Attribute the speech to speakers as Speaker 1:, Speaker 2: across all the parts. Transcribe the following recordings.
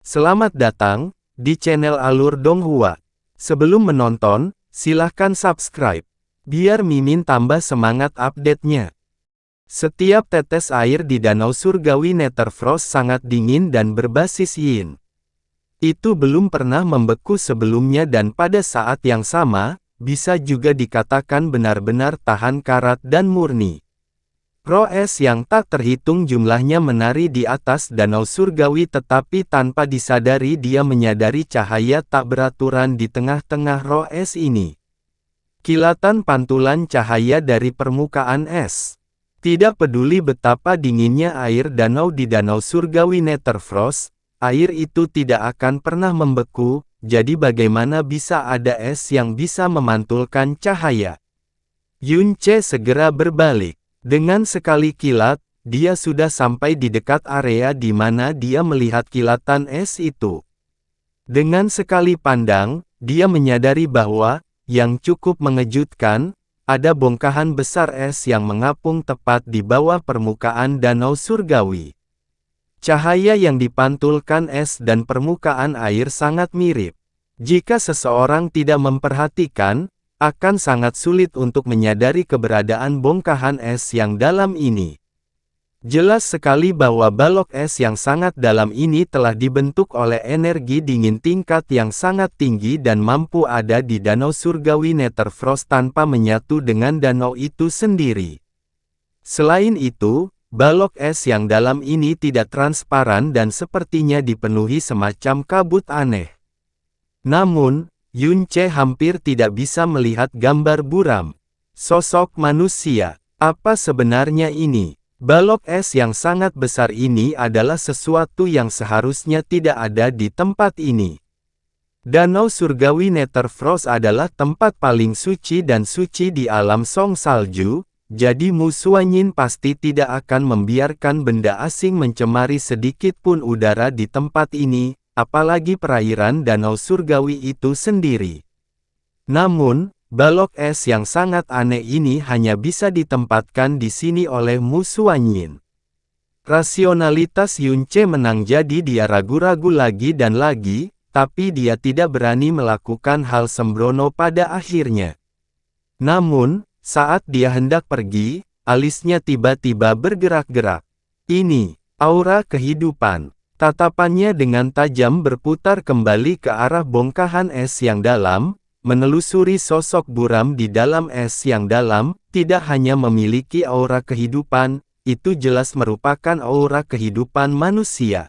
Speaker 1: Selamat datang di channel Alur Donghua. Sebelum menonton, silahkan subscribe, biar Mimin tambah semangat update-nya. Setiap tetes air di Danau Surgawi Netherfrost sangat dingin dan berbasis yin. Itu belum pernah membeku sebelumnya dan pada saat yang sama, bisa juga dikatakan benar-benar tahan karat dan murni. Roh es yang tak terhitung jumlahnya menari di atas Danau Surgawi tetapi tanpa disadari dia menyadari cahaya tak beraturan di tengah-tengah roh es ini. Kilatan pantulan cahaya dari permukaan es. Tidak peduli betapa dinginnya air danau di Danau Surgawi Netherfrost, air itu tidak akan pernah membeku, jadi bagaimana bisa ada es yang bisa memantulkan cahaya? Yunce segera berbalik. Dengan sekali kilat, dia sudah sampai di dekat area di mana dia melihat kilatan es itu. Dengan sekali pandang, dia menyadari bahwa, yang cukup mengejutkan, ada bongkahan besar es yang mengapung tepat di bawah permukaan Danau Surgawi. Cahaya yang dipantulkan es dan permukaan air sangat mirip. Jika seseorang tidak memperhatikan, akan sangat sulit untuk menyadari keberadaan bongkahan es yang dalam ini. Jelas sekali bahwa balok es yang sangat dalam ini telah dibentuk oleh energi dingin tingkat yang sangat tinggi dan mampu ada di Danau Surgawi Netherfrost tanpa menyatu dengan danau itu sendiri. Selain itu, balok es yang dalam ini tidak transparan dan sepertinya dipenuhi semacam kabut aneh. Namun, Yunce hampir tidak bisa melihat gambar buram. Sosok manusia. Apa sebenarnya ini? Balok es yang sangat besar ini adalah sesuatu yang seharusnya tidak ada di tempat ini. Danau Surgawi Netherfrost adalah tempat paling suci dan suci di alam Song Salju, jadi Mu Suanyin pasti tidak akan membiarkan benda asing mencemari sedikit pun udara di tempat ini, apalagi perairan Danau Surgawi itu sendiri. Namun, balok es yang sangat aneh ini hanya bisa ditempatkan di sini oleh Mu Suanyin. Rasionalitas Yunce menang jadi dia ragu-ragu lagi dan lagi, tapi dia tidak berani melakukan hal sembrono pada akhirnya. Namun, saat dia hendak pergi, alisnya tiba-tiba bergerak-gerak. Ini, aura kehidupan. Tatapannya dengan tajam berputar kembali ke arah bongkahan es yang dalam, menelusuri sosok buram di dalam es yang dalam, tidak hanya memiliki aura kehidupan, itu jelas merupakan aura kehidupan manusia.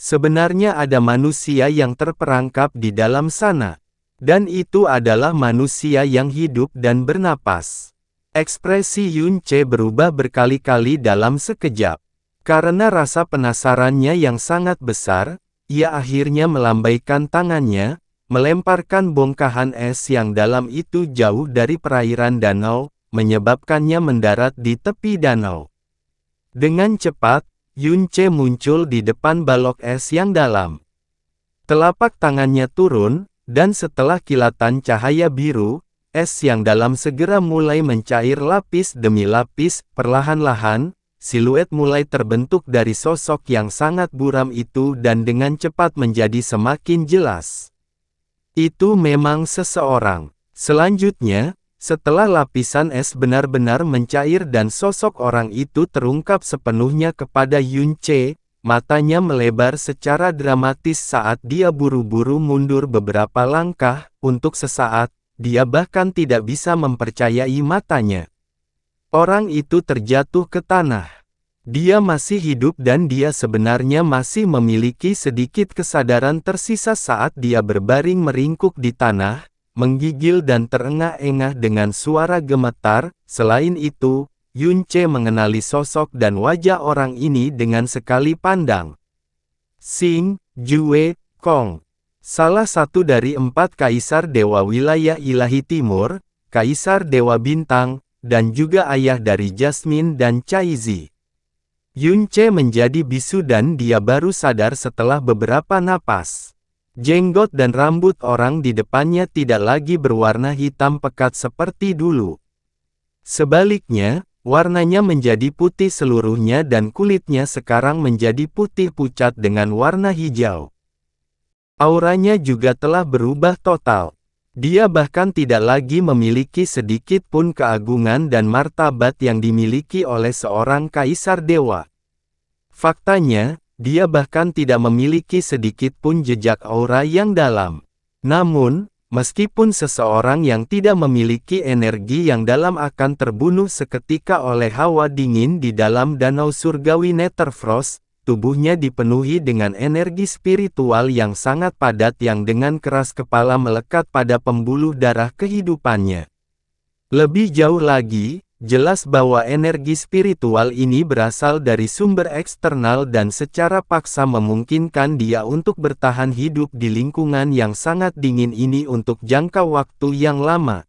Speaker 1: Sebenarnya ada manusia yang terperangkap di dalam sana. Dan itu adalah manusia yang hidup dan bernapas. Ekspresi Yunce berubah berkali-kali dalam sekejap. Karena rasa penasarannya yang sangat besar, ia akhirnya melambaikan tangannya, melemparkan bongkahan es yang dalam itu jauh dari perairan danau, menyebabkannya mendarat di tepi danau. Dengan cepat, Yunce muncul di depan balok es yang dalam. Telapak tangannya turun, dan setelah kilatan cahaya biru, es yang dalam segera mulai mencair lapis demi lapis, perlahan-lahan. Siluet mulai terbentuk dari sosok yang sangat buram itu dan dengan cepat menjadi semakin jelas. Itu memang seseorang. Selanjutnya, setelah lapisan es benar-benar mencair dan sosok orang itu terungkap sepenuhnya kepada Yunce, matanya melebar secara dramatis saat dia buru-buru mundur beberapa langkah, untuk sesaat, dia bahkan tidak bisa mempercayai matanya. Orang itu terjatuh ke tanah. Dia masih hidup dan dia sebenarnya masih memiliki sedikit kesadaran tersisa saat dia berbaring meringkuk di tanah, menggigil dan terengah-engah dengan suara gemetar. Selain itu, Yunce mengenali sosok dan wajah orang ini dengan sekali pandang. Xing Jue Kong, salah satu dari 4 kaisar dewa wilayah ilahi timur, kaisar dewa bintang, dan juga ayah dari Jasmine dan Caizi. Yunce menjadi bisu dan dia baru sadar setelah beberapa napas. Jenggot dan rambut orang di depannya tidak lagi berwarna hitam pekat seperti dulu. Sebaliknya, warnanya menjadi putih seluruhnya dan kulitnya sekarang menjadi putih pucat dengan warna hijau. Auranya juga telah berubah total. Dia bahkan tidak lagi memiliki sedikit pun keagungan dan martabat yang dimiliki oleh seorang kaisar dewa. Faktanya, dia bahkan tidak memiliki sedikit pun jejak aura yang dalam. Namun, meskipun seseorang yang tidak memiliki energi yang dalam akan terbunuh seketika oleh hawa dingin di dalam danau surgawi Netherfrost, tubuhnya dipenuhi dengan energi spiritual yang sangat padat yang dengan keras kepala melekat pada pembuluh darah kehidupannya. Lebih jauh lagi, jelas bahwa energi spiritual ini berasal dari sumber eksternal dan secara paksa memungkinkan dia untuk bertahan hidup di lingkungan yang sangat dingin ini untuk jangka waktu yang lama.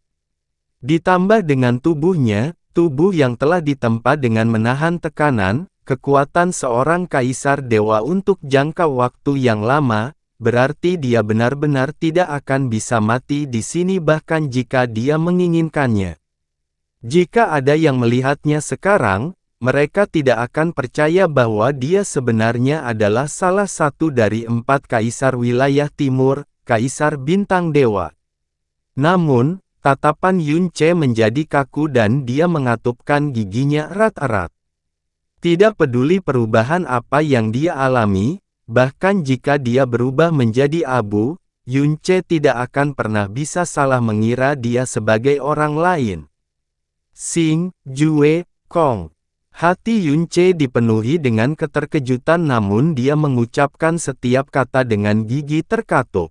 Speaker 1: Ditambah dengan tubuhnya, tubuh yang telah ditempa dengan menahan tekanan, kekuatan seorang kaisar dewa untuk jangka waktu yang lama, berarti dia benar-benar tidak akan bisa mati di sini bahkan jika dia menginginkannya. Jika ada yang melihatnya sekarang, mereka tidak akan percaya bahwa dia sebenarnya adalah salah satu dari 4 kaisar wilayah timur, kaisar bintang dewa. Namun, tatapan Yun Ce menjadi kaku dan dia mengatupkan giginya erat-erat. Tidak peduli perubahan apa yang dia alami, bahkan jika dia berubah menjadi abu, Yun Ce tidak akan pernah bisa salah mengira dia sebagai orang lain. Xing Jue Kong. Hati Yun Ce dipenuhi dengan keterkejutan namun dia mengucapkan setiap kata dengan gigi terkatup.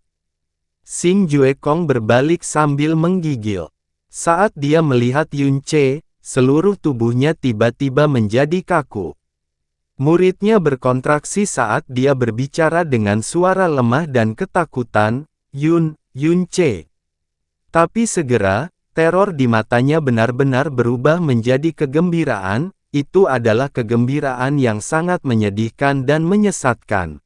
Speaker 1: Xing Jue Kong berbalik sambil menggigil. Saat dia melihat Yun Ce, seluruh tubuhnya tiba-tiba menjadi kaku. Muridnya berkontraksi saat dia berbicara dengan suara lemah dan ketakutan, Yun Ce. Tapi segera, teror di matanya benar-benar berubah menjadi kegembiraan, itu adalah kegembiraan yang sangat menyedihkan dan menyesatkan.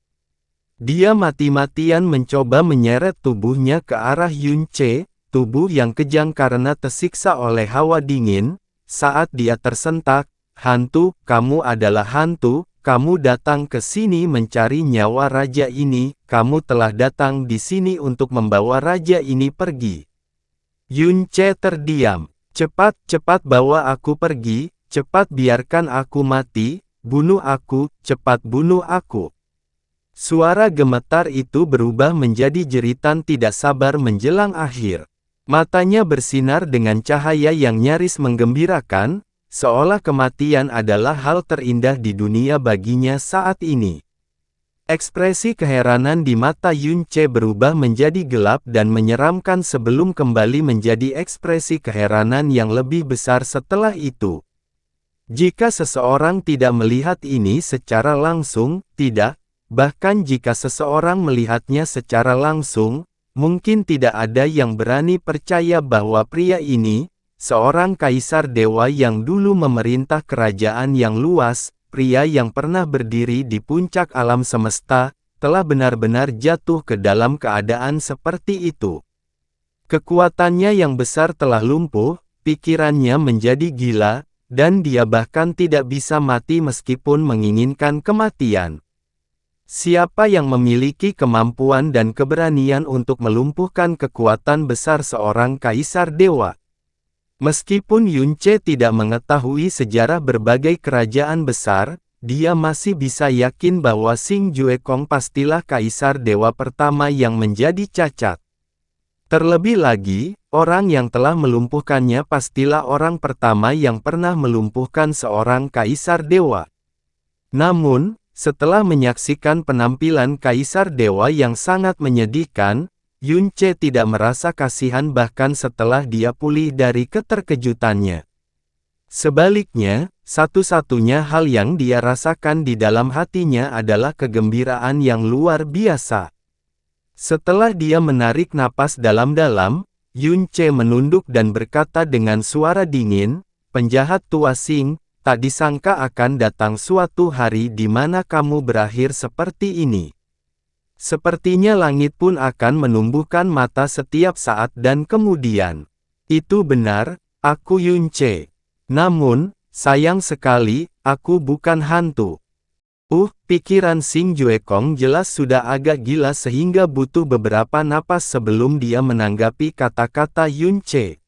Speaker 1: Dia mati-matian mencoba menyeret tubuhnya ke arah Yun Ce, tubuh yang kejang karena tersiksa oleh hawa dingin. Saat dia tersentak, "Hantu, kamu adalah hantu, kamu datang ke sini mencari nyawa raja ini, kamu telah datang di sini untuk membawa raja ini pergi." Yun Ce terdiam. Cepat bawa aku pergi, cepat biarkan aku mati, bunuh aku, cepat bunuh aku." Suara gemetar itu berubah menjadi jeritan tidak sabar menjelang akhir. Matanya bersinar dengan cahaya yang nyaris menggembirakan, seolah kematian adalah hal terindah di dunia baginya saat ini. Ekspresi keheranan di mata Yun Ce berubah menjadi gelap dan menyeramkan sebelum kembali menjadi ekspresi keheranan yang lebih besar setelah itu. Jika seseorang tidak melihat ini secara langsung, tidak, bahkan jika seseorang melihatnya secara langsung, mungkin tidak ada yang berani percaya bahwa pria ini, seorang kaisar dewa yang dulu memerintah kerajaan yang luas, pria yang pernah berdiri di puncak alam semesta, telah benar-benar jatuh ke dalam keadaan seperti itu. Kekuatannya yang besar telah lumpuh, pikirannya menjadi gila, dan dia bahkan tidak bisa mati meskipun menginginkan kematian. Siapa yang memiliki kemampuan dan keberanian untuk melumpuhkan kekuatan besar seorang kaisar dewa? Meskipun Yun Ce tidak mengetahui sejarah berbagai kerajaan besar, dia masih bisa yakin bahwa Xing Jue Kong pastilah kaisar dewa pertama yang menjadi cacat. Terlebih lagi, orang yang telah melumpuhkannya pastilah orang pertama yang pernah melumpuhkan seorang kaisar dewa. Namun, setelah menyaksikan penampilan kaisar dewa yang sangat menyedihkan, Yun Ce tidak merasa kasihan bahkan setelah dia pulih dari keterkejutannya. Sebaliknya, satu-satunya hal yang dia rasakan di dalam hatinya adalah kegembiraan yang luar biasa. Setelah dia menarik napas dalam-dalam, Yun Ce menunduk dan berkata dengan suara dingin, "Penjahat tua Xing, tak disangka akan datang suatu hari di mana kamu berakhir seperti ini. Sepertinya langit pun akan menumbuhkan mata setiap saat dan kemudian." "Itu benar, aku Yun Ce. Namun, sayang sekali, aku bukan hantu." Pikiran Xing Juekong jelas sudah agak gila sehingga butuh beberapa napas sebelum dia menanggapi kata-kata Yun Ce.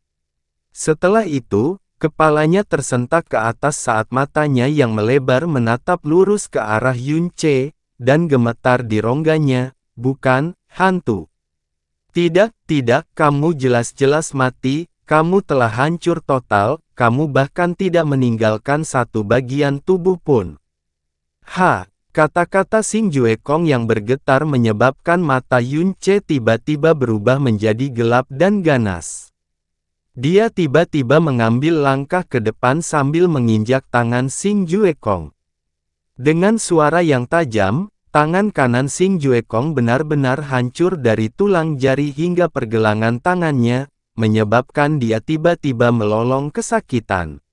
Speaker 1: Setelah itu, kepalanya tersentak ke atas saat matanya yang melebar menatap lurus ke arah Yun Ce, dan gemetar di rongganya, "Bukan, hantu. Tidak, kamu jelas-jelas mati, kamu telah hancur total, kamu bahkan tidak meninggalkan satu bagian tubuh pun." Kata-kata Xing Juekong yang bergetar menyebabkan mata Yun Ce tiba-tiba berubah menjadi gelap dan ganas. Dia tiba-tiba mengambil langkah ke depan sambil menginjak tangan Xing Juekong. Dengan suara yang tajam, tangan kanan Xing Juekong benar-benar hancur dari tulang jari hingga pergelangan tangannya, menyebabkan dia tiba-tiba melolong kesakitan.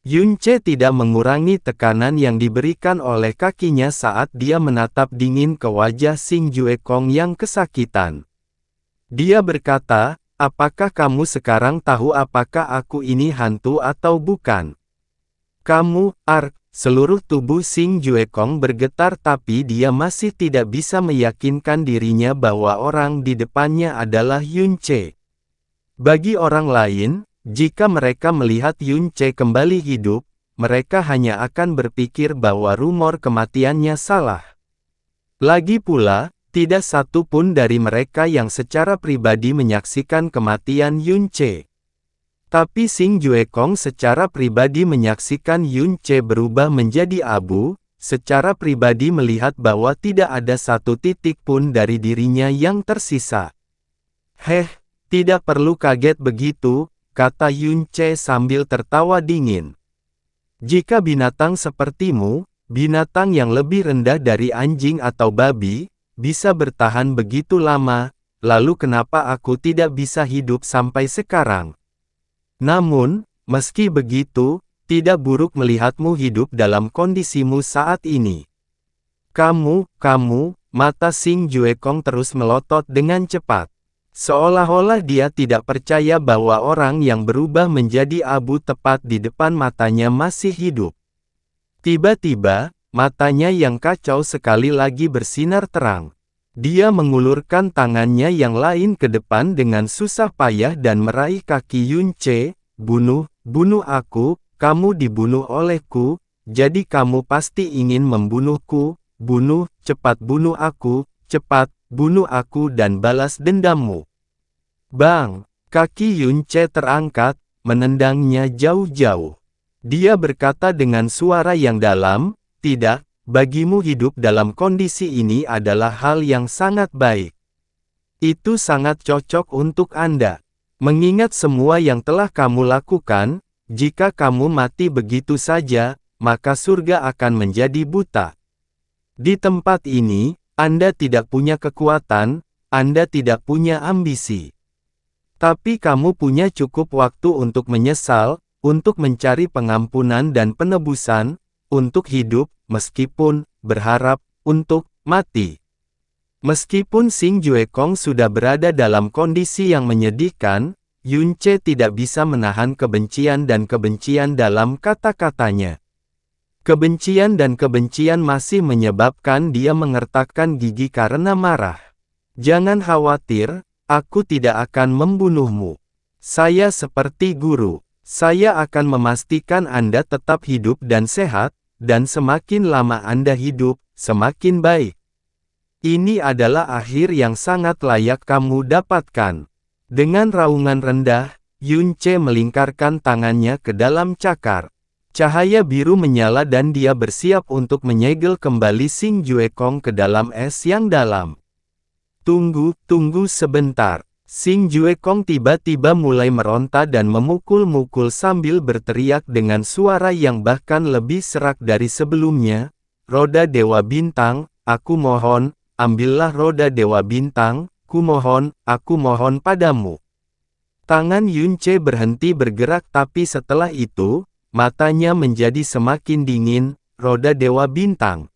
Speaker 1: Yun Ce tidak mengurangi tekanan yang diberikan oleh kakinya saat dia menatap dingin ke wajah Xing Juekong yang kesakitan. Dia berkata, "Apakah kamu sekarang tahu apakah aku ini hantu atau bukan?" "Kamu, Seluruh tubuh Xing Juekong bergetar tapi dia masih tidak bisa meyakinkan dirinya bahwa orang di depannya adalah Yun Ce. Bagi orang lain, jika mereka melihat Yun Ce kembali hidup, mereka hanya akan berpikir bahwa rumor kematiannya salah. Lagi pula, tidak satu pun dari mereka yang secara pribadi menyaksikan kematian Yun Ce. Tapi Xing Juekong secara pribadi menyaksikan Yun Ce berubah menjadi abu, secara pribadi melihat bahwa tidak ada satu titik pun dari dirinya yang tersisa. Tidak perlu kaget begitu, kata Yun Ce sambil tertawa dingin. Jika binatang sepertimu, binatang yang lebih rendah dari anjing atau babi, bisa bertahan begitu lama, lalu kenapa aku tidak bisa hidup sampai sekarang? Namun, meski begitu, tidak buruk melihatmu hidup dalam kondisimu saat ini. Kamu, mata Xing Juekong terus melotot dengan cepat. Seolah-olah dia tidak percaya bahwa orang yang berubah menjadi abu tepat di depan matanya masih hidup. Tiba-tiba, matanya yang kacau sekali lagi bersinar terang. Dia mengulurkan tangannya yang lain ke depan dengan susah payah dan meraih kaki Yun Ce. Bunuh aku, kamu dibunuh olehku, jadi kamu pasti ingin membunuhku, cepat bunuh aku, cepat. Bunuh aku dan balas dendammu. Bang! Kaki Yun Ce terangkat, menendangnya jauh-jauh. Dia berkata dengan suara yang dalam, "Tidak, bagimu hidup dalam kondisi ini adalah hal yang sangat baik. Itu sangat cocok untuk Anda. Mengingat semua yang telah kamu lakukan, jika kamu mati begitu saja, maka surga akan menjadi buta. Di tempat ini, Anda tidak punya kekuatan, Anda tidak punya ambisi. Tapi kamu punya cukup waktu untuk menyesal, untuk mencari pengampunan dan penebusan, untuk hidup, meskipun, berharap, untuk, mati." Meskipun Xing Juekong sudah berada dalam kondisi yang menyedihkan, Yun Ce tidak bisa menahan kebencian dan kebencian dalam kata-katanya. Kebencian dan kebencian masih menyebabkan dia mengertakkan gigi karena marah. "Jangan khawatir, aku tidak akan membunuhmu. Saya seperti guru. Saya akan memastikan Anda tetap hidup dan sehat, dan semakin lama Anda hidup, semakin baik. Ini adalah akhir yang sangat layak kamu dapatkan." Dengan raungan rendah, Yun Ce melingkarkan tangannya ke dalam cakar. Cahaya biru menyala dan dia bersiap untuk menyegel kembali Xing Juekong ke dalam es yang dalam. Tunggu sebentar. Xing Juekong tiba-tiba mulai meronta dan memukul-mukul sambil berteriak dengan suara yang bahkan lebih serak dari sebelumnya. "Roda Dewa Bintang, aku mohon, ambillah roda Dewa Bintang, aku mohon padamu." Tangan Yun Ce berhenti bergerak tapi setelah itu, matanya menjadi semakin dingin. "Roda Dewa Bintang?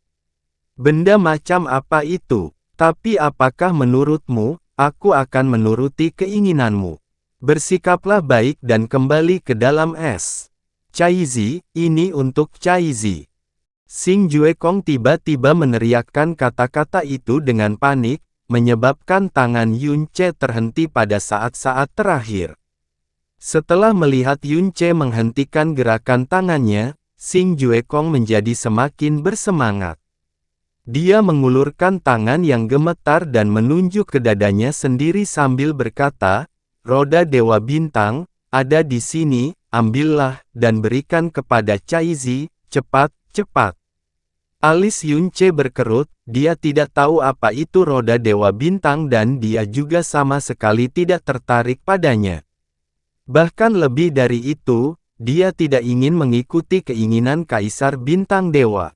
Speaker 1: Benda macam apa itu? Tapi apakah menurutmu, aku akan menuruti keinginanmu? Bersikaplah baik dan kembali ke dalam es. Caizi, ini untuk Caizi." Xing Juekong tiba-tiba meneriakkan kata-kata itu dengan panik, menyebabkan tangan Yun Ce terhenti pada saat-saat terakhir. Setelah melihat Yun Ce menghentikan gerakan tangannya, Xing Juekong menjadi semakin bersemangat. Dia mengulurkan tangan yang gemetar dan menunjuk ke dadanya sendiri sambil berkata, "Roda Dewa Bintang, ada di sini, ambillah, dan berikan kepada Caizi, cepat, cepat." Alis Yun Ce berkerut, dia tidak tahu apa itu roda Dewa Bintang dan dia juga sama sekali tidak tertarik padanya. Bahkan lebih dari itu, dia tidak ingin mengikuti keinginan Kaisar Bintang Dewa.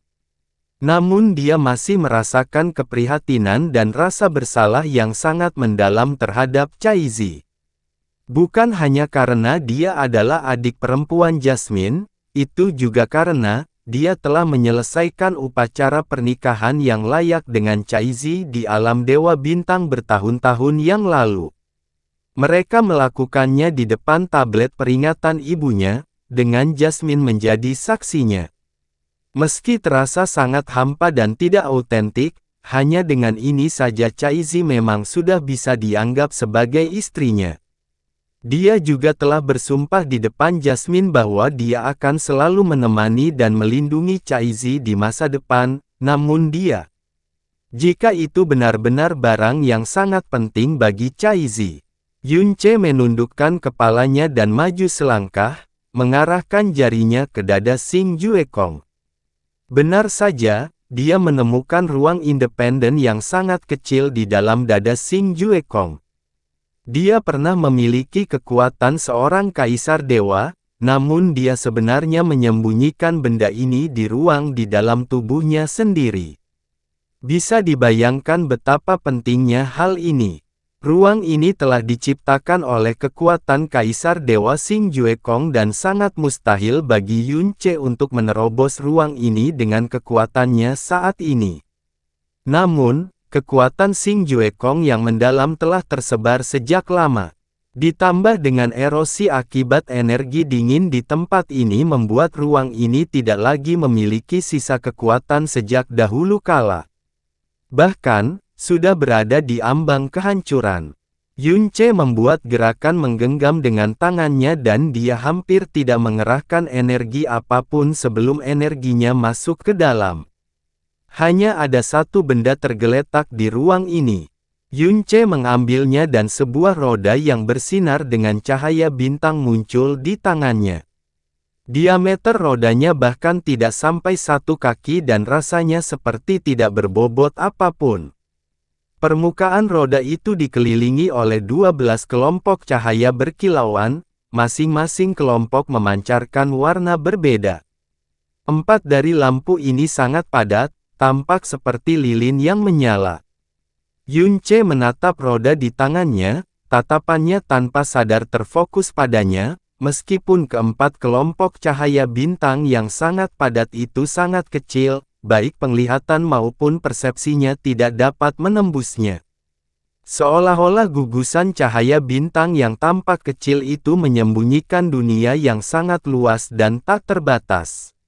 Speaker 1: Namun dia masih merasakan keprihatinan dan rasa bersalah yang sangat mendalam terhadap Caizi. Bukan hanya karena dia adalah adik perempuan Jasmine, itu juga karena dia telah menyelesaikan upacara pernikahan yang layak dengan Caizi di alam Dewa Bintang bertahun-tahun yang lalu. Mereka melakukannya di depan tablet peringatan ibunya, dengan Jasmine menjadi saksinya. Meski terasa sangat hampa dan tidak autentik, hanya dengan ini saja Caizi memang sudah bisa dianggap sebagai istrinya. Dia juga telah bersumpah di depan Jasmine bahwa dia akan selalu menemani dan melindungi Caizi di masa depan, namun jika itu benar-benar barang yang sangat penting bagi Caizi. Yun Ce menundukkan kepalanya dan maju selangkah, mengarahkan jarinya ke dada Xing Juekong. Benar saja, dia menemukan ruang independen yang sangat kecil di dalam dada Xing Juekong. Dia pernah memiliki kekuatan seorang kaisar dewa, namun dia sebenarnya menyembunyikan benda ini di ruang di dalam tubuhnya sendiri. Bisa dibayangkan betapa pentingnya hal ini. Ruang ini telah diciptakan oleh kekuatan kaisar dewa Xing Juekong dan sangat mustahil bagi Yun Ce untuk menerobos ruang ini dengan kekuatannya saat ini. Namun, kekuatan Xing Juekong yang mendalam telah tersebar sejak lama. Ditambah dengan erosi akibat energi dingin di tempat ini membuat ruang ini tidak lagi memiliki sisa kekuatan sejak dahulu kala. Bahkan, sudah berada di ambang kehancuran. Yun Ce membuat gerakan menggenggam dengan tangannya dan dia hampir tidak mengerahkan energi apapun sebelum energinya masuk ke dalam. Hanya ada satu benda tergeletak di ruang ini. Yun Ce mengambilnya dan sebuah roda yang bersinar dengan cahaya bintang muncul di tangannya. Diameter rodanya bahkan tidak sampai 1 kaki dan rasanya seperti tidak berbobot apapun. Permukaan roda itu dikelilingi oleh 12 kelompok cahaya berkilauan, masing-masing kelompok memancarkan warna berbeda. 4 dari lampu ini sangat padat, tampak seperti lilin yang menyala. Yun Ce menatap roda di tangannya, tatapannya tanpa sadar terfokus padanya, meskipun keempat kelompok cahaya bintang yang sangat padat itu sangat kecil, baik penglihatan maupun persepsinya tidak dapat menembusnya. Seolah-olah gugusan cahaya bintang yang tampak kecil itu menyembunyikan dunia yang sangat luas dan tak terbatas.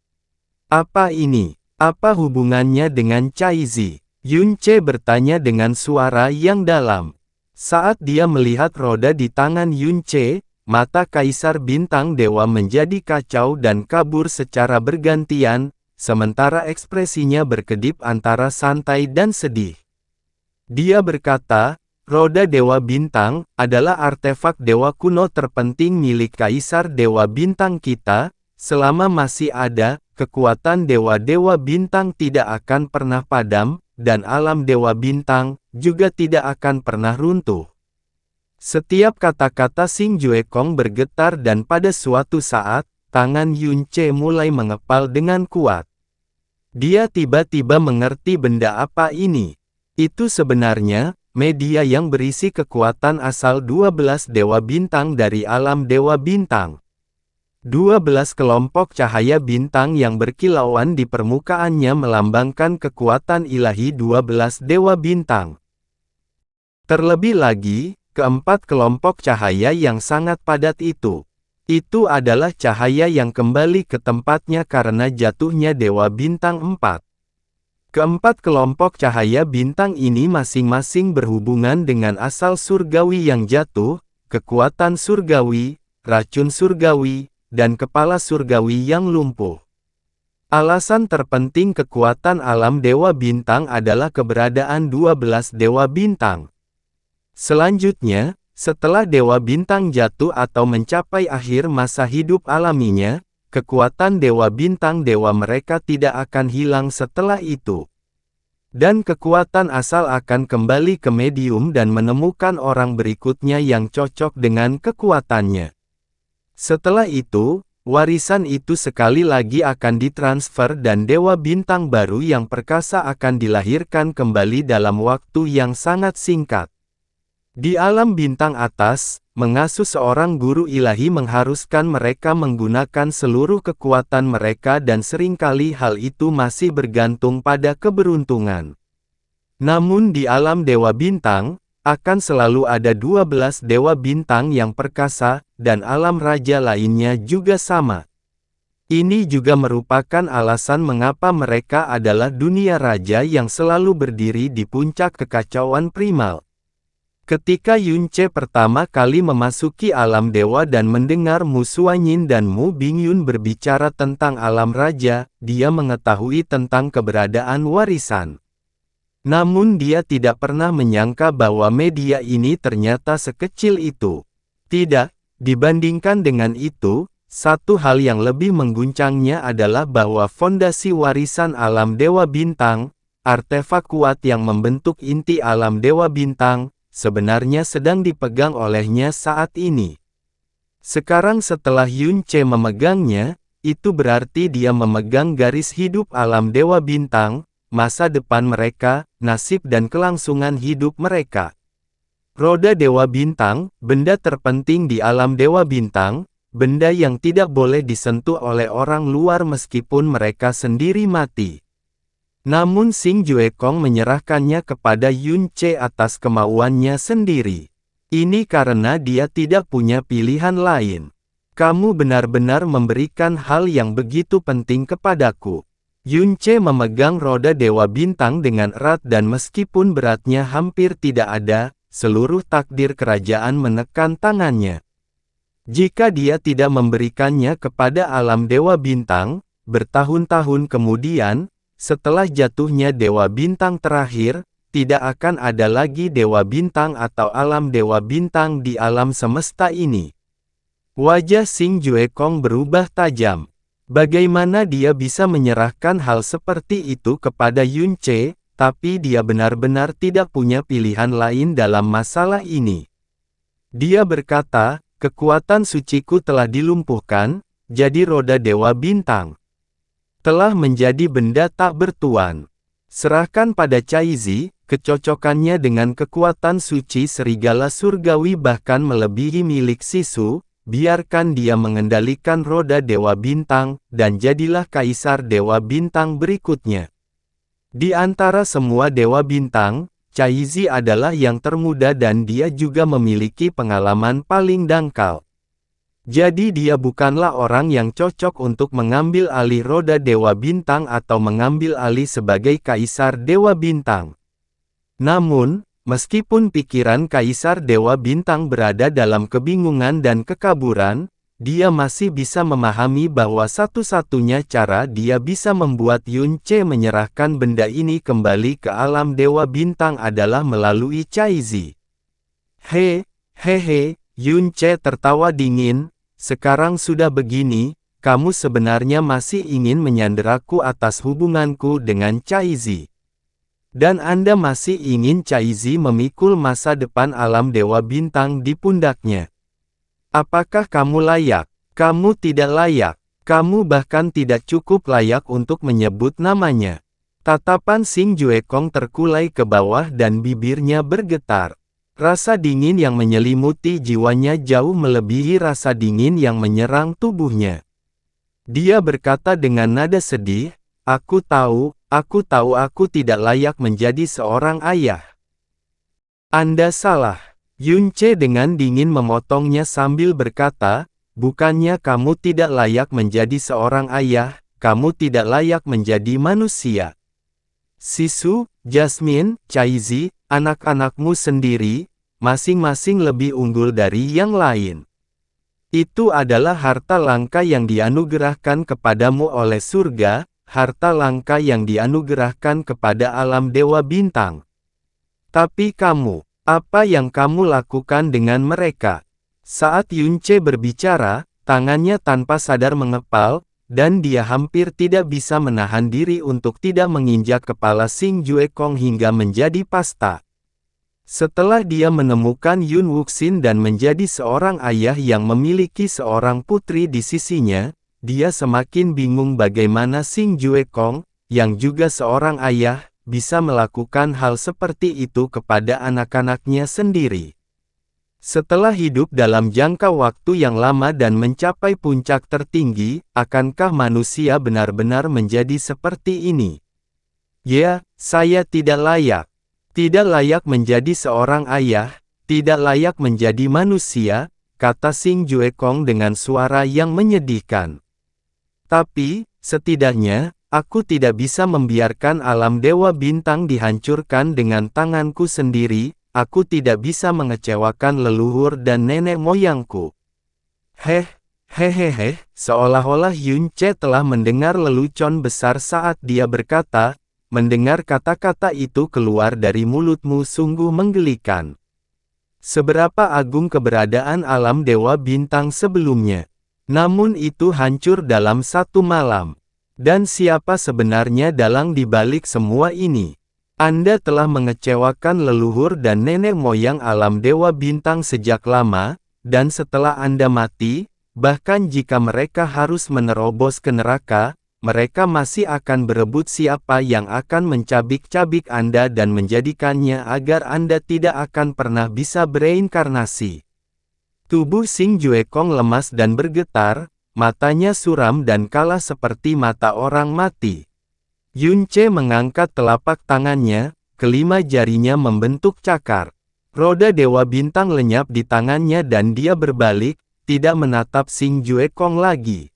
Speaker 1: Apa ini? Apa hubungannya dengan Caizi? Yun Ce bertanya dengan suara yang dalam. Saat dia melihat roda di tangan Yun Ce, mata Kaisar Bintang Dewa menjadi kacau dan kabur secara bergantian, sementara ekspresinya berkedip antara santai dan sedih. Dia berkata, "Roda Dewa Bintang adalah artefak dewa kuno terpenting milik Kaisar Dewa Bintang kita. Selama masih ada, kekuatan dewa-dewa bintang tidak akan pernah padam, dan alam dewa bintang juga tidak akan pernah runtuh." Setiap kata-kata Xing Juekong bergetar dan pada suatu saat, tangan Yun Ce mulai mengepal dengan kuat. Dia tiba-tiba mengerti benda apa ini. Itu sebenarnya media yang berisi kekuatan asal 12 dewa bintang dari alam dewa bintang. 12 kelompok cahaya bintang yang berkilauan di permukaannya melambangkan kekuatan ilahi 12 dewa bintang. Terlebih lagi, keempat kelompok cahaya yang sangat padat itu. Itu adalah cahaya yang kembali ke tempatnya karena jatuhnya Dewa Bintang 4. Keempat kelompok cahaya bintang ini masing-masing berhubungan dengan asal surgawi yang jatuh, kekuatan surgawi, racun surgawi, dan kepala surgawi yang lumpuh. Alasan terpenting kekuatan alam Dewa Bintang adalah keberadaan 12 Dewa Bintang. Selanjutnya, setelah Dewa Bintang jatuh atau mencapai akhir masa hidup alaminya, kekuatan Dewa Bintang dewa mereka tidak akan hilang setelah itu. Dan kekuatan asal akan kembali ke medium dan menemukan orang berikutnya yang cocok dengan kekuatannya. Setelah itu, warisan itu sekali lagi akan ditransfer dan Dewa Bintang baru yang perkasa akan dilahirkan kembali dalam waktu yang sangat singkat. Di alam bintang atas, mengasuh seorang guru ilahi mengharuskan mereka menggunakan seluruh kekuatan mereka dan seringkali hal itu masih bergantung pada keberuntungan. Namun di alam Dewa Bintang, akan selalu ada 12 Dewa Bintang yang perkasa, dan alam raja lainnya juga sama. Ini juga merupakan alasan mengapa mereka adalah dunia raja yang selalu berdiri di puncak kekacauan primal. Ketika Yunce pertama kali memasuki alam dewa dan mendengar Mu Xuanyin dan Mu Bingyun berbicara tentang alam raja, dia mengetahui tentang keberadaan warisan. Namun dia tidak pernah menyangka bahwa media ini ternyata sekecil itu. Tidak, dibandingkan dengan itu, satu hal yang lebih mengguncangnya adalah bahwa fondasi warisan alam Dewa Bintang, artefak kuat yang membentuk inti alam Dewa Bintang, sebenarnya sedang dipegang olehnya saat ini. Sekarang setelah Yunce memegangnya, itu berarti dia memegang garis hidup alam Dewa Bintang, masa depan mereka, nasib dan kelangsungan hidup mereka. Roda Dewa Bintang, benda terpenting di alam Dewa Bintang, benda yang tidak boleh disentuh oleh orang luar meskipun mereka sendiri mati. Namun Xing Juekong menyerahkannya kepada Yunce atas kemauannya sendiri. Ini karena dia tidak punya pilihan lain. Kamu benar-benar memberikan hal yang begitu penting kepadaku. Yunce memegang roda Dewa Bintang dengan erat dan meskipun beratnya hampir tidak ada, seluruh takdir kerajaan menekan tangannya. Jika dia tidak memberikannya kepada alam Dewa Bintang, bertahun-tahun kemudian, setelah jatuhnya Dewa Bintang terakhir, tidak akan ada lagi Dewa Bintang atau alam Dewa Bintang di alam semesta ini. Wajah Xing Juekong berubah tajam. Bagaimana dia bisa menyerahkan hal seperti itu kepada Yunce, tapi dia benar-benar tidak punya pilihan lain dalam masalah ini. Dia berkata, kekuatan suciku telah dilumpuhkan, jadi roda Dewa Bintang telah menjadi benda tak bertuan. Serahkan pada Caizi, kecocokannya dengan kekuatan suci serigala surgawi bahkan melebihi milik Sisu, biarkan dia mengendalikan roda Dewa Bintang, dan jadilah Kaisar Dewa Bintang berikutnya. Di antara semua Dewa Bintang, Caizi adalah yang termuda dan dia juga memiliki pengalaman paling dangkal. Jadi dia bukanlah orang yang cocok untuk mengambil alih roda Dewa Bintang atau mengambil alih sebagai Kaisar Dewa Bintang. Namun, meskipun pikiran Kaisar Dewa Bintang berada dalam kebingungan dan kekaburan, dia masih bisa memahami bahwa satu-satunya cara dia bisa membuat Yunce menyerahkan benda ini kembali ke alam Dewa Bintang adalah melalui Caizi. Hehehe, Yunce tertawa dingin. Sekarang sudah begini, kamu sebenarnya masih ingin menyanderaku atas hubunganku dengan Caizi. Dan Anda masih ingin Caizi memikul masa depan alam Dewa Bintang di pundaknya. Apakah kamu layak? Kamu tidak layak. Kamu bahkan tidak cukup layak untuk menyebut namanya. Tatapan Xing Juekong terkulai ke bawah dan bibirnya bergetar. Rasa dingin yang menyelimuti jiwanya jauh melebihi rasa dingin yang menyerang tubuhnya. Dia berkata dengan nada sedih, aku tahu aku tidak layak menjadi seorang ayah. Anda salah. Yunce dengan dingin memotongnya sambil berkata, bukannya kamu tidak layak menjadi seorang ayah, kamu tidak layak menjadi manusia. Sisu, Jasmine, Chaizi, anak-anakmu sendiri, masing-masing lebih unggul dari yang lain. Itu adalah harta langka yang dianugerahkan kepadamu oleh surga, harta langka yang dianugerahkan kepada alam dewa bintang. Tapi kamu, apa yang kamu lakukan dengan mereka? Saat Yunce berbicara, tangannya tanpa sadar mengepal, dan dia hampir tidak bisa menahan diri untuk tidak menginjak kepala Xing Juekong hingga menjadi pasta. Setelah dia menemukan Yun Wuxin dan menjadi seorang ayah yang memiliki seorang putri di sisinya, dia semakin bingung bagaimana Xing Juekong, yang juga seorang ayah, bisa melakukan hal seperti itu kepada anak-anaknya sendiri. Setelah hidup dalam jangka waktu yang lama dan mencapai puncak tertinggi, akankah manusia benar-benar menjadi seperti ini? Ya, saya tidak layak. Tidak layak menjadi seorang ayah, tidak layak menjadi manusia, kata Xing Juekong dengan suara yang menyedihkan. Tapi, setidaknya, aku tidak bisa membiarkan alam dewa bintang dihancurkan dengan tanganku sendiri, aku tidak bisa mengecewakan leluhur dan nenek moyangku. Hehehe, seolah-olah Yunce telah mendengar lelucon besar saat dia berkata, mendengar kata-kata itu keluar dari mulutmu sungguh menggelikan. Seberapa agung keberadaan alam dewa bintang sebelumnya. Namun itu hancur dalam satu malam. Dan siapa sebenarnya dalang di balik semua ini? Anda telah mengecewakan leluhur dan nenek moyang alam dewa bintang sejak lama, dan setelah Anda mati, bahkan jika mereka harus menerobos ke neraka, mereka masih akan berebut siapa yang akan mencabik-cabik Anda dan menjadikannya agar Anda tidak akan pernah bisa bereinkarnasi. Tubuh Xing Juekong lemas dan bergetar, matanya suram dan kalah seperti mata orang mati. Yunce mengangkat telapak tangannya, kelima jarinya membentuk cakar. Roda Dewa Bintang lenyap di tangannya dan dia berbalik, tidak menatap Xing Juekong lagi.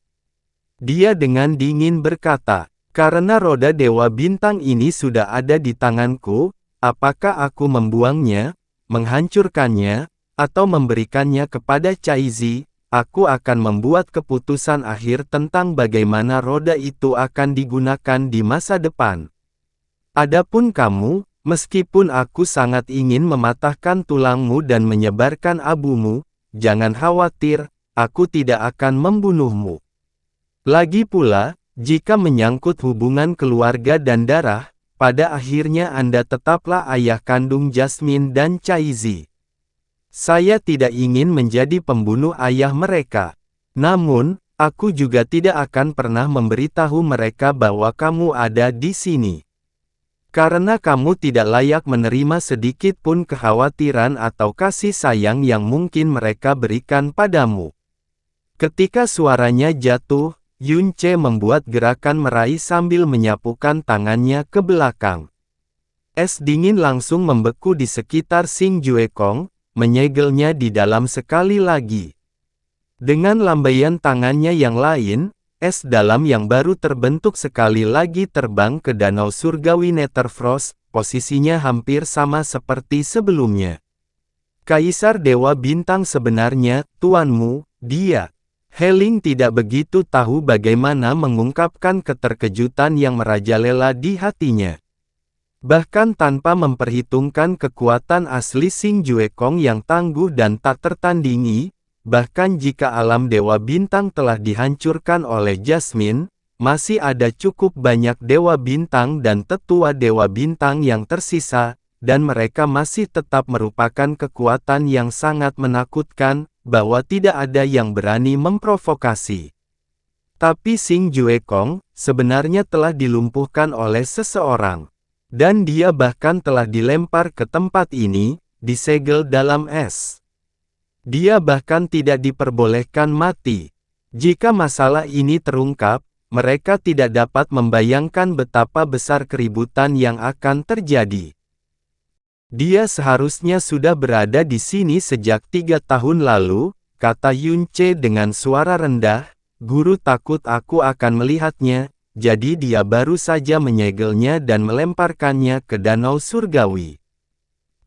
Speaker 1: Dia dengan dingin berkata, karena roda Dewa Bintang ini sudah ada di tanganku, apakah aku membuangnya, menghancurkannya, atau memberikannya kepada Chaizi? Aku akan membuat keputusan akhir tentang bagaimana roda itu akan digunakan di masa depan. Adapun kamu, meskipun aku sangat ingin mematahkan tulangmu dan menyebarkan abumu, jangan khawatir, aku tidak akan membunuhmu. Lagi pula, jika menyangkut hubungan keluarga dan darah, pada akhirnya Anda tetaplah ayah kandung Jasmine dan Chaizi. Saya tidak ingin menjadi pembunuh ayah mereka. Namun, aku juga tidak akan pernah memberitahu mereka bahwa kamu ada di sini. Karena kamu tidak layak menerima sedikit pun kekhawatiran atau kasih sayang yang mungkin mereka berikan padamu. Ketika suaranya jatuh, Yunce membuat gerakan meraih sambil menyapukan tangannya ke belakang. Es dingin langsung membeku di sekitar Xing Juekong, menyegelnya di dalam sekali lagi. Dengan lambaian tangannya yang lain, es dalam yang baru terbentuk sekali lagi terbang ke danau surgawi Netherfrost, posisinya hampir sama seperti sebelumnya. Kaisar Dewa Bintang sebenarnya, tuanmu, dia. Heling tidak begitu tahu bagaimana mengungkapkan keterkejutan yang merajalela di hatinya. Bahkan tanpa memperhitungkan kekuatan asli Xing Juekong yang tangguh dan tak tertandingi, bahkan jika alam Dewa Bintang telah dihancurkan oleh Jasmine, masih ada cukup banyak Dewa Bintang dan tetua Dewa Bintang yang tersisa, dan mereka masih tetap merupakan kekuatan yang sangat menakutkan, bahwa tidak ada yang berani memprovokasi. Tapi Xing Juekong, sebenarnya telah dilumpuhkan oleh seseorang. Dan dia bahkan telah dilempar ke tempat ini, disegel dalam es. Dia bahkan tidak diperbolehkan mati. Jika masalah ini terungkap, mereka tidak dapat membayangkan betapa besar keributan yang akan terjadi. Dia seharusnya sudah berada di sini sejak 3 tahun lalu, kata Yun Che dengan suara rendah, guru takut aku akan melihatnya, jadi dia baru saja menyegelnya dan melemparkannya ke danau surgawi.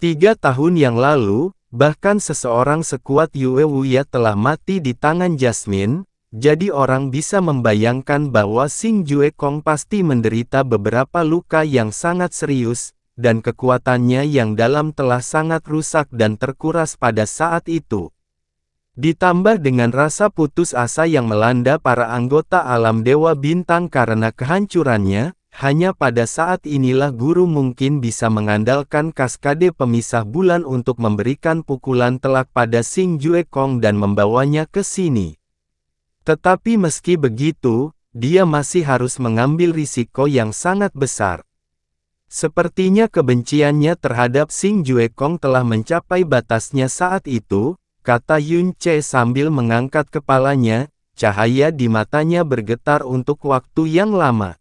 Speaker 1: 3 tahun yang lalu, bahkan seseorang sekuat Yue Wuya telah mati di tangan Jasmine, jadi orang bisa membayangkan bahwa Xing Jue Kong pasti menderita beberapa luka yang sangat serius, dan kekuatannya yang dalam telah sangat rusak dan terkuras pada saat itu. Ditambah dengan rasa putus asa yang melanda para anggota alam Dewa Bintang karena kehancurannya, hanya pada saat inilah guru mungkin bisa mengandalkan kaskade pemisah bulan untuk memberikan pukulan telak pada Xing Jue Kong dan membawanya ke sini. Tetapi meski begitu, dia masih harus mengambil risiko yang sangat besar. Sepertinya kebenciannya terhadap Xing Jue Kong telah mencapai batasnya saat itu, kata Yun Che sambil mengangkat kepalanya, cahaya di matanya bergetar untuk waktu yang lama.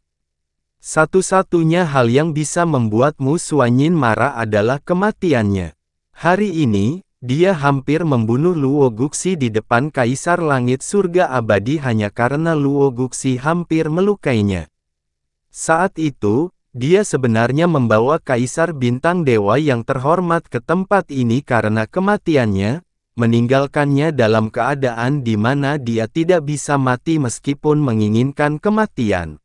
Speaker 1: Satu-satunya hal yang bisa membuatmu Suanyin marah adalah kematiannya. Hari ini, dia hampir membunuh Luo Guxi di depan Kaisar Langit Surga Abadi hanya karena Luo Guxi hampir melukainya. Saat itu, dia sebenarnya membawa Kaisar Bintang Dewa yang terhormat ke tempat ini karena kematiannya, meninggalkannya dalam keadaan di mana dia tidak bisa mati meskipun menginginkan kematian.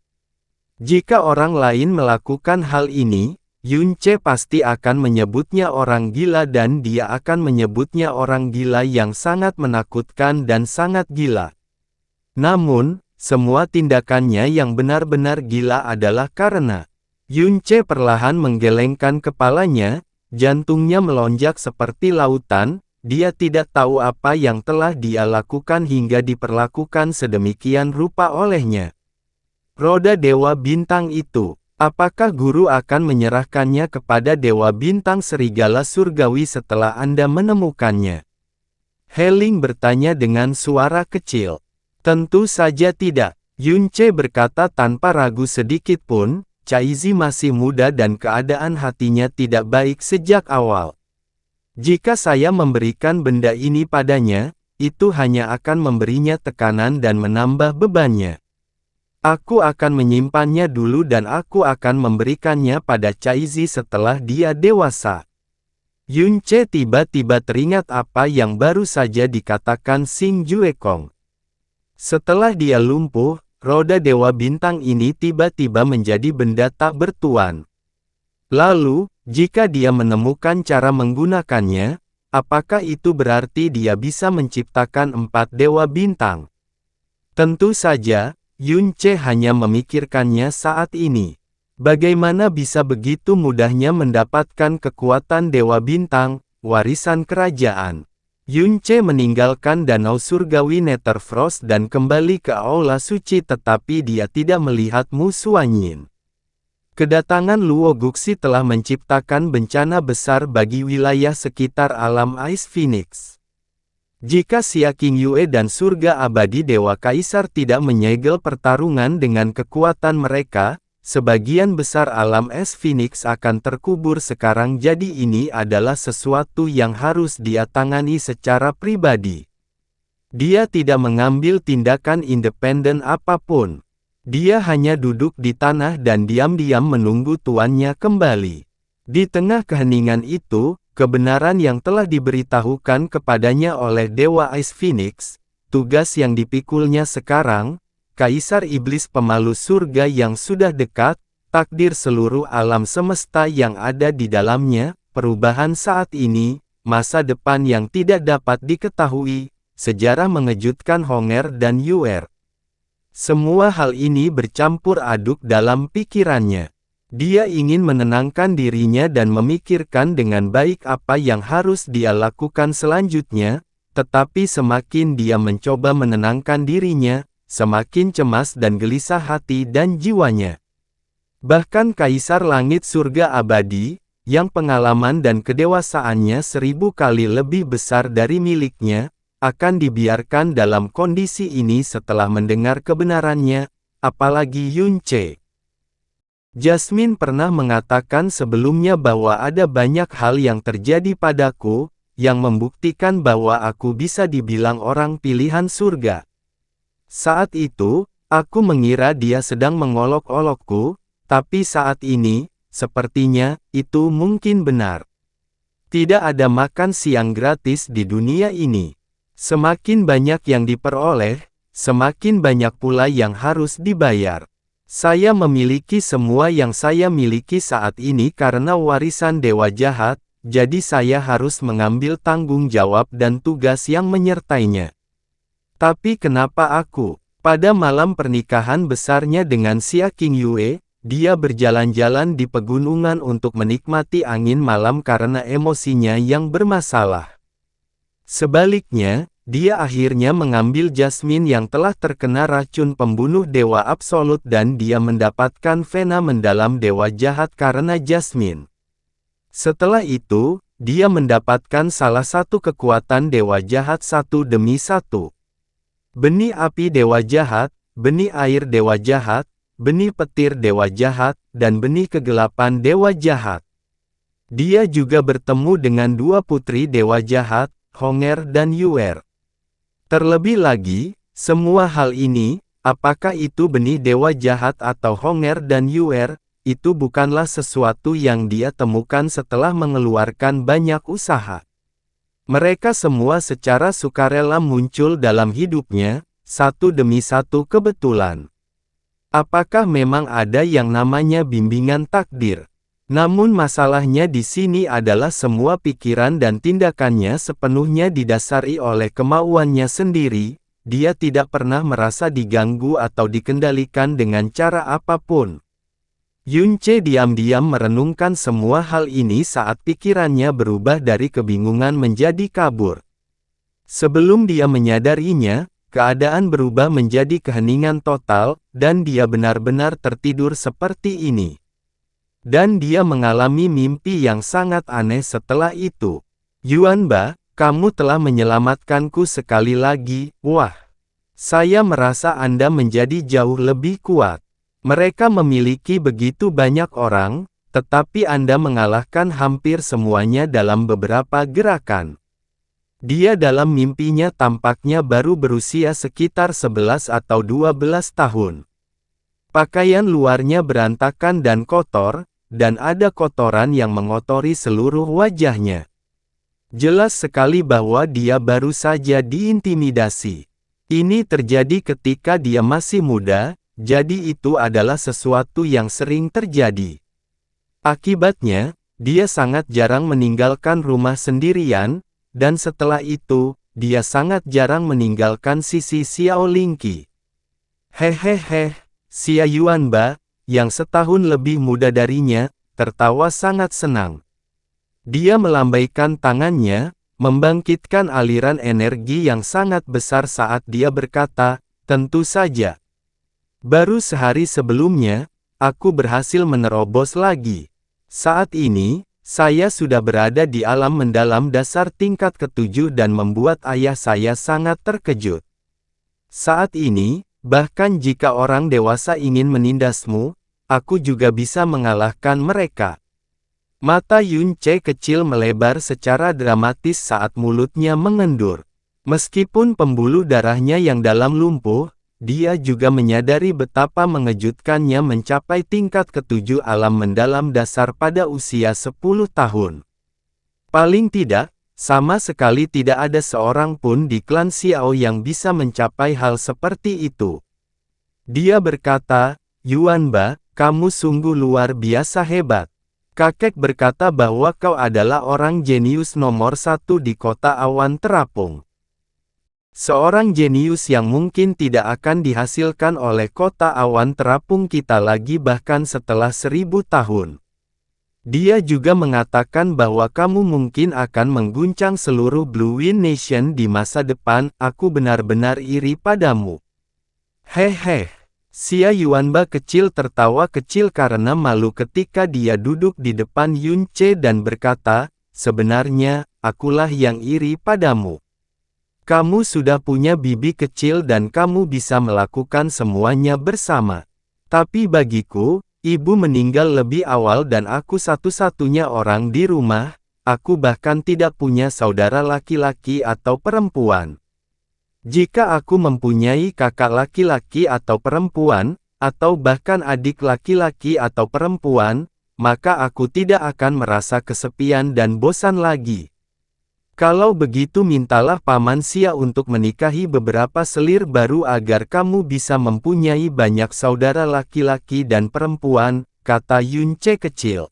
Speaker 1: Jika orang lain melakukan hal ini, Yun Che pasti akan menyebutnya orang gila dan dia akan menyebutnya orang gila yang sangat menakutkan dan sangat gila. Namun, semua tindakannya yang benar-benar gila adalah karena Yun Che perlahan menggelengkan kepalanya, jantungnya melonjak seperti lautan, dia tidak tahu apa yang telah dia lakukan hingga diperlakukan sedemikian rupa olehnya. Roda Dewa Bintang itu. Apakah guru akan menyerahkannya kepada Dewa Bintang Serigala Surgawi setelah Anda menemukannya? Heling bertanya dengan suara kecil. Tentu saja tidak, Yun Che berkata tanpa ragu sedikit pun, Caizi masih muda dan keadaan hatinya tidak baik sejak awal. Jika saya memberikan benda ini padanya, itu hanya akan memberinya tekanan dan menambah bebannya. Aku akan menyimpannya dulu dan aku akan memberikannya pada Caizi setelah dia dewasa. Yun Che tiba-tiba teringat apa yang baru saja dikatakan Xing Jue Kong. Setelah dia lumpuh, roda Dewa Bintang ini tiba-tiba menjadi benda tak bertuan. Lalu, jika dia menemukan cara menggunakannya, apakah itu berarti dia bisa menciptakan 4 Dewa Bintang? Tentu saja, Yun Che hanya memikirkannya saat ini. Bagaimana bisa begitu mudahnya mendapatkan kekuatan Dewa Bintang, warisan kerajaan? Yun Che meninggalkan Danau Surgawi Netherfrost dan kembali ke Aula Suci tetapi dia tidak melihat Mu Suanyin. Kedatangan Luo Guxi telah menciptakan bencana besar bagi wilayah sekitar alam Ice Phoenix. Jika Xia King Yue dan Surga Abadi Dewa Kaisar tidak menyegel pertarungan dengan kekuatan mereka, sebagian besar alam es Phoenix akan terkubur sekarang jadi ini adalah sesuatu yang harus dia tangani secara pribadi. Dia tidak mengambil tindakan independen apapun. Dia hanya duduk di tanah dan diam-diam menunggu tuannya kembali. Di tengah keheningan itu, kebenaran yang telah diberitahukan kepadanya oleh Dewa Ice Phoenix, tugas yang dipikulnya sekarang, Kaisar Iblis Pemalu Surga yang sudah dekat, takdir seluruh alam semesta yang ada di dalamnya, perubahan saat ini, masa depan yang tidak dapat diketahui, sejarah mengejutkan Honger dan Yuer. Semua hal ini bercampur aduk dalam pikirannya. Dia ingin menenangkan dirinya dan memikirkan dengan baik apa yang harus dia lakukan selanjutnya, tetapi semakin dia mencoba menenangkan dirinya, semakin cemas dan gelisah hati dan jiwanya. Bahkan Kaisar Langit Surga Abadi, yang pengalaman dan kedewasaannya 1000 kali lebih besar dari miliknya, akan dibiarkan dalam kondisi ini setelah mendengar kebenarannya, apalagi Yun Che. Jasmine pernah mengatakan sebelumnya bahwa ada banyak hal yang terjadi padaku, yang membuktikan bahwa aku bisa dibilang orang pilihan surga. Saat itu, aku mengira dia sedang mengolok-olokku, tapi saat ini, sepertinya, itu mungkin benar. Tidak ada makan siang gratis di dunia ini. Semakin banyak yang diperoleh, semakin banyak pula yang harus dibayar. Saya memiliki semua yang saya miliki saat ini karena warisan dewa jahat, jadi saya harus mengambil tanggung jawab dan tugas yang menyertainya. Tapi kenapa aku? Pada malam pernikahan besarnya dengan Xia Qingyue, dia berjalan-jalan di pegunungan untuk menikmati angin malam karena emosinya yang bermasalah. Sebaliknya, dia akhirnya mengambil Jasmine yang telah terkena racun pembunuh dewa absolut dan dia mendapatkan vena mendalam dewa jahat karena Jasmine. Setelah itu, dia mendapatkan salah satu kekuatan dewa jahat satu demi satu. Benih api dewa jahat, benih air dewa jahat, benih petir dewa jahat, dan benih kegelapan dewa jahat. Dia juga bertemu dengan dua putri dewa jahat, Honger dan Yuer. Terlebih lagi, semua hal ini, apakah itu benih dewa jahat atau Honger dan Yuer, itu bukanlah sesuatu yang dia temukan setelah mengeluarkan banyak usaha. Mereka semua secara sukarela muncul dalam hidupnya, satu demi satu kebetulan. Apakah memang ada yang namanya bimbingan takdir? Namun masalahnya di sini adalah semua pikiran dan tindakannya sepenuhnya didasari oleh kemauannya sendiri, dia tidak pernah merasa diganggu atau dikendalikan dengan cara apapun. Yunce diam-diam merenungkan semua hal ini saat pikirannya berubah dari kebingungan menjadi kabur. Sebelum dia menyadarinya, keadaan berubah menjadi keheningan total, dan dia benar-benar tertidur seperti ini. Dan dia mengalami mimpi yang sangat aneh setelah itu. Yuanba, kamu telah menyelamatkanku sekali lagi, wah. Saya merasa Anda menjadi jauh lebih kuat. Mereka memiliki begitu banyak orang, tetapi Anda mengalahkan hampir semuanya dalam beberapa gerakan. Dia dalam mimpinya tampaknya baru berusia sekitar 11 atau 12 tahun. Pakaian luarnya berantakan dan kotor, dan ada kotoran yang mengotori seluruh wajahnya. Jelas sekali bahwa dia baru saja diintimidasi. Ini terjadi ketika dia masih muda, jadi itu adalah sesuatu yang sering terjadi. Akibatnya, dia sangat jarang meninggalkan rumah sendirian, dan setelah itu, dia sangat jarang meninggalkan sisi Xiao Lingqi. Hehehe, Xia Yuanba, yang setahun lebih muda darinya, tertawa sangat senang. Dia melambaikan tangannya, membangkitkan aliran energi yang sangat besar saat dia berkata, tentu saja. Baru sehari sebelumnya, aku berhasil menerobos lagi. Saat ini, saya sudah berada di alam mendalam dasar tingkat ke-7 dan membuat ayah saya sangat terkejut. Saat ini, bahkan jika orang dewasa ingin menindasmu, aku juga bisa mengalahkan mereka. Mata Yunce kecil melebar secara dramatis saat mulutnya mengendur. Meskipun pembuluh darahnya yang dalam lumpuh, dia juga menyadari betapa mengejutkannya mencapai tingkat ke-7 alam mendalam dasar pada usia 10 tahun. Paling tidak, sama sekali tidak ada seorang pun di klan Xiao yang bisa mencapai hal seperti itu. Dia berkata, Yuanba, kamu sungguh luar biasa hebat. Kakek berkata bahwa kau adalah orang jenius nomor 1 di kota awan terapung. Seorang jenius yang mungkin tidak akan dihasilkan oleh kota awan terapung kita lagi bahkan setelah 1000 tahun. Dia juga mengatakan bahwa kamu mungkin akan mengguncang seluruh Blue Wind Nation di masa depan, aku benar-benar iri padamu. Hehe. Xia Yuanba kecil tertawa kecil karena malu ketika dia duduk di depan Yunce dan berkata, sebenarnya, akulah yang iri padamu. Kamu sudah punya bibi kecil dan kamu bisa melakukan semuanya bersama. Tapi bagiku, ibu meninggal lebih awal dan aku satu-satunya orang di rumah, aku bahkan tidak punya saudara laki-laki atau perempuan. Jika aku mempunyai kakak laki-laki atau perempuan, atau bahkan adik laki-laki atau perempuan, maka aku tidak akan merasa kesepian dan bosan lagi. Kalau begitu mintalah Paman Xia untuk menikahi beberapa selir baru agar kamu bisa mempunyai banyak saudara laki-laki dan perempuan, kata Yunce kecil.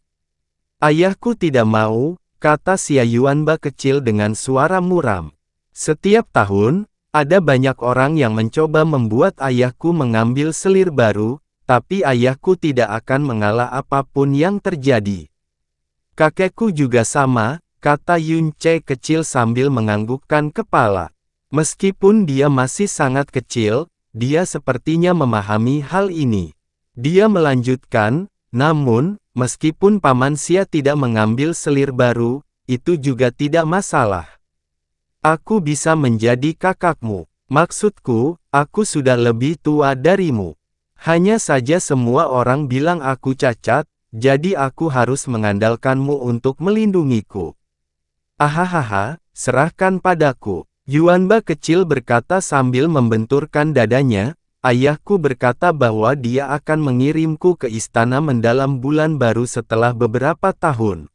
Speaker 1: Ayahku tidak mau, kata Xia Yuanba kecil dengan suara muram. Setiap tahun, ada banyak orang yang mencoba membuat ayahku mengambil selir baru, tapi ayahku tidak akan mengalah apapun yang terjadi. Kakekku juga sama, kata Yunce kecil sambil menganggukkan kepala. Meskipun dia masih sangat kecil, dia sepertinya memahami hal ini. Dia melanjutkan, namun, meskipun Paman Xia tidak mengambil selir baru, itu juga tidak masalah. Aku bisa menjadi kakakmu. Maksudku, aku sudah lebih tua darimu. Hanya saja semua orang bilang aku cacat, jadi aku harus mengandalkanmu untuk melindungiku. Ahahaha, serahkan padaku. Yuanba kecil berkata sambil membenturkan dadanya. Ayahku berkata bahwa dia akan mengirimku ke istana mendalam bulan baru setelah beberapa tahun.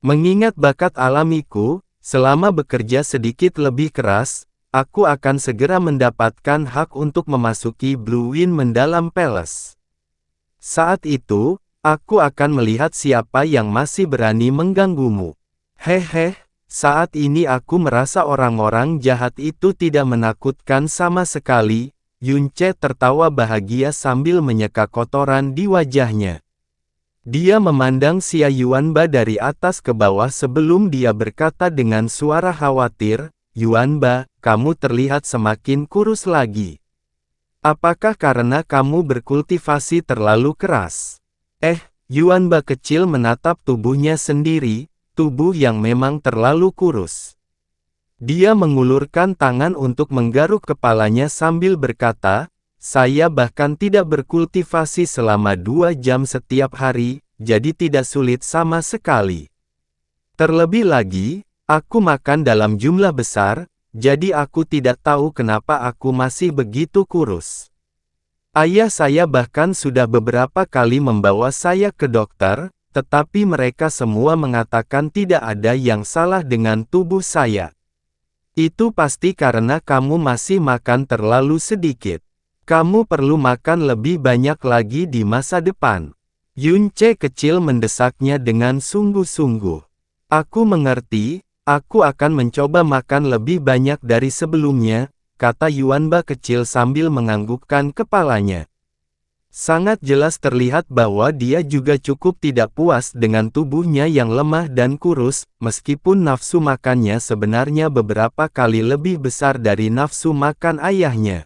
Speaker 1: Mengingat bakat alamiku, selama bekerja sedikit lebih keras, aku akan segera mendapatkan hak untuk memasuki Blue Wind Mendalam Palace. Saat itu, aku akan melihat siapa yang masih berani mengganggumu. Hehe, saat ini aku merasa orang-orang jahat itu tidak menakutkan sama sekali. Yunce tertawa bahagia sambil menyeka kotoran di wajahnya. Dia memandang Xia Yuanba dari atas ke bawah sebelum dia berkata dengan suara khawatir, Yuanba, kamu terlihat semakin kurus lagi. Apakah karena kamu berkultivasi terlalu keras? Yuanba kecil menatap tubuhnya sendiri, tubuh yang memang terlalu kurus. Dia mengulurkan tangan untuk menggaruk kepalanya sambil berkata, saya bahkan tidak berkultivasi selama 2 jam setiap hari, jadi tidak sulit sama sekali. Terlebih lagi, aku makan dalam jumlah besar, jadi aku tidak tahu kenapa aku masih begitu kurus. Ayah saya bahkan sudah beberapa kali membawa saya ke dokter, tetapi mereka semua mengatakan tidak ada yang salah dengan tubuh saya. Itu pasti karena kamu masih makan terlalu sedikit. Kamu perlu makan lebih banyak lagi di masa depan. Yunce kecil mendesaknya dengan sungguh-sungguh. Aku mengerti, aku akan mencoba makan lebih banyak dari sebelumnya, kata Yuanba kecil sambil menganggukkan kepalanya. Sangat jelas terlihat bahwa dia juga cukup tidak puas dengan tubuhnya yang lemah dan kurus, meskipun nafsu makannya sebenarnya beberapa kali lebih besar dari nafsu makan ayahnya.